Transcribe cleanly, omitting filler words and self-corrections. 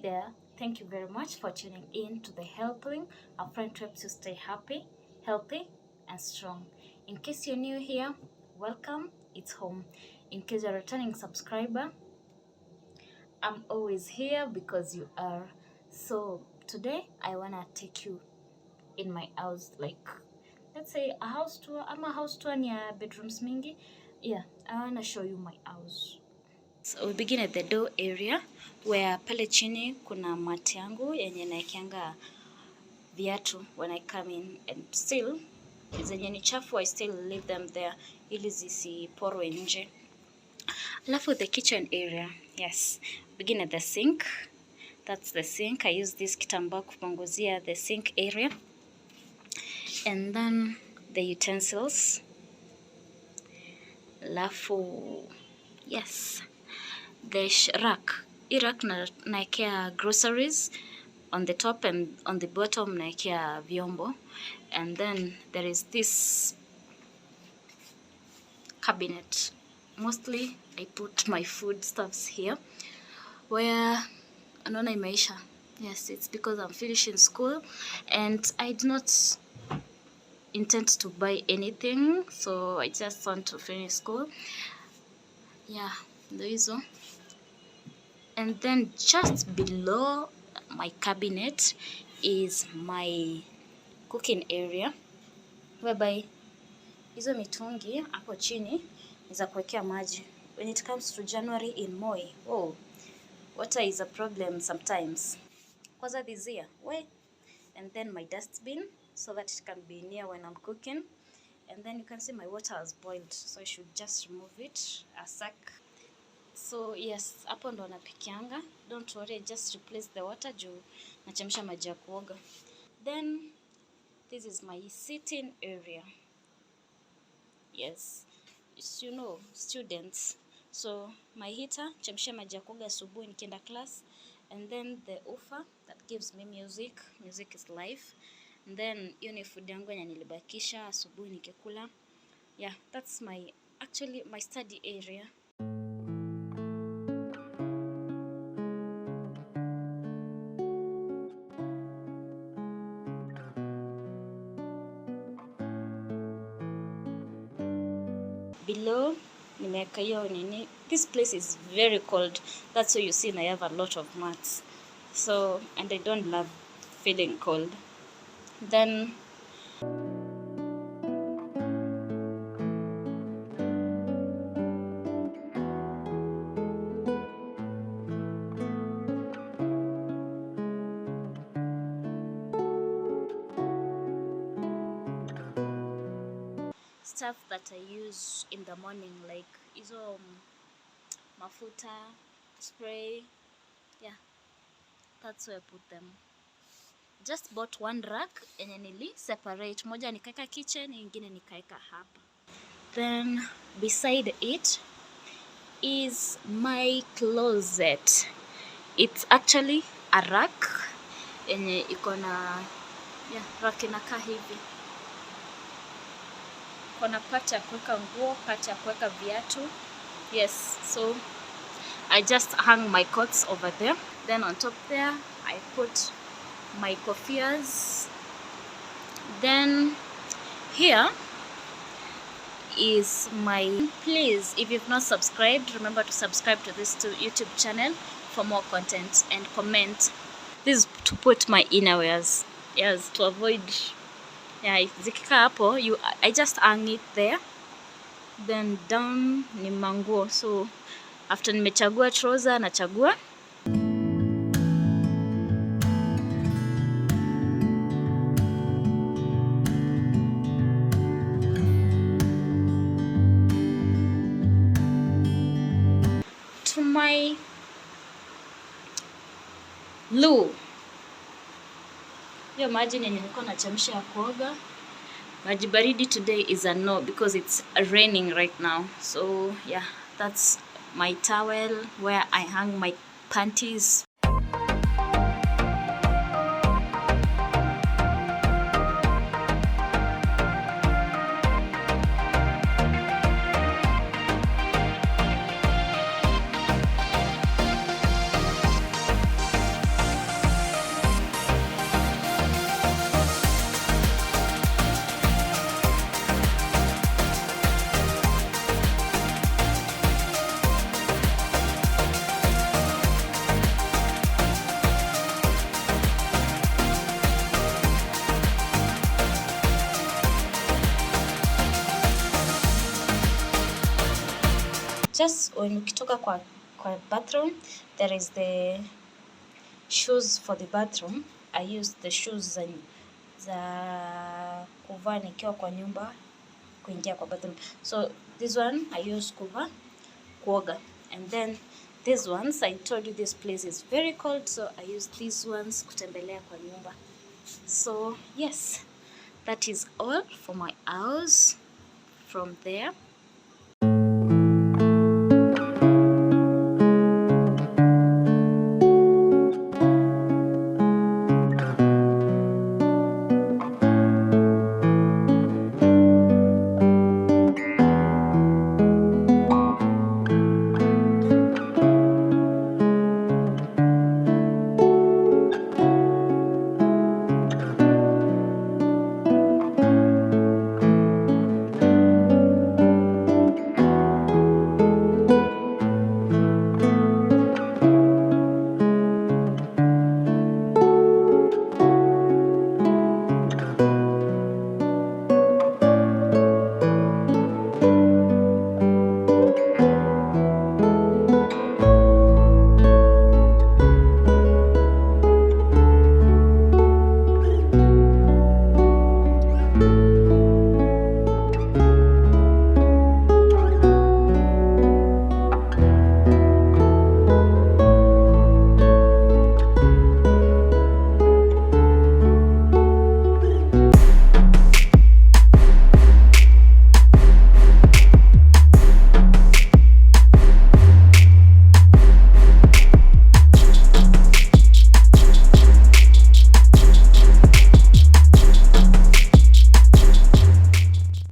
there, thank you very much for tuning in to The Health Wing, a friend to help you stay happy, healthy, and strong. In case you're new here, welcome, it's home. In case you're a returning subscriber, I'm always here because you are. So today, I want to take you in my house, like, let's say a house tour. I'm a house tour near bedrooms mingi. Yeah, I want to show you my house. So we begin at the door area where pale chini kuna mati yangu yenye naekianga viatu when I come in, and still zenye ni chafu I still leave them there ili zisiporwe nje. Alafu the kitchen area, yes, begin at the sink. That's the sink. I use this kitambaa kupanguzia the sink area, and then the utensils. Alafu yes, the rack. Rack naekea groceries on the top, and on the bottom naekea vyombo. And then there is this cabinet. Mostly I put my food stuffs here, where anaona imeisha. Yes, it's because I'm finishing school and I do not intend to buy anything, so I just want to finish school. Yeah, there is one. And then just below my cabinet is my cooking area, whereby hizo mitungi hapo chini ni za kuwekea maji. When it comes to January in Moi, water is a problem sometimes. Kwanza this year, and then my dustbin so that it can be near when I'm cooking. And then you can see my water has boiled, so I should just remove it a sec. So yes, hapo ndo napikianga. Don't worry, just replace the water juu nachemsha maji ya kuoga. Then this is my sitting area. Yes, you know, students. So my heater, chemsha maji ya kuoga asubuhi nikienda class. And then the ufa that gives me music. Music is life. And then hiyo ni food yangu yenye nilibakisha asubuhi nikikula. Yeah, that's my study area. Below nimeweka hiyo nini. This place is very cold. That's why you see I have a lot of mats. So, and I don't love feeling cold. Then stuff that I use in the morning, like hizo mafuta, spray. Yeah, that's where I put them. Just bought one rack yenye nili separate. Moja nikaeka kitchen, nyingine nikaeka hapa. Then beside it is my closet. It's actually a rack yenye iko na rack inakaa hivi. Kuna part ya kuweka nguo, part ya kuweka viatu. Yes, so I just hang my coats over there. Then on top there, I put my kofias. Then here is my, please, if you've not subscribed, remember to subscribe to this YouTube channel for more content, and comment. This is to put my innerwears. Yes, to avoid zikika hapo, I just hang it there. Then down ni manguo. So after nimechagua trouser nachagua to my loo. Hiyo maji yenye nilikuwa nachemsha ya kuoga. Maji baridi today is a no because it's raining right now. So yeah, that's my towel where I hang my panties. just when ukitoka kwa bathroom, there is the shoes for the bathroom. I use the shoes za kuvaa nikiwa kwa nyumba kuingia kwa bathroom. So this one I use kuoga. And then these ones, I told you this place is very cold, so I use these ones kutembelea kwa nyumba. So yes, that is all for my house from there.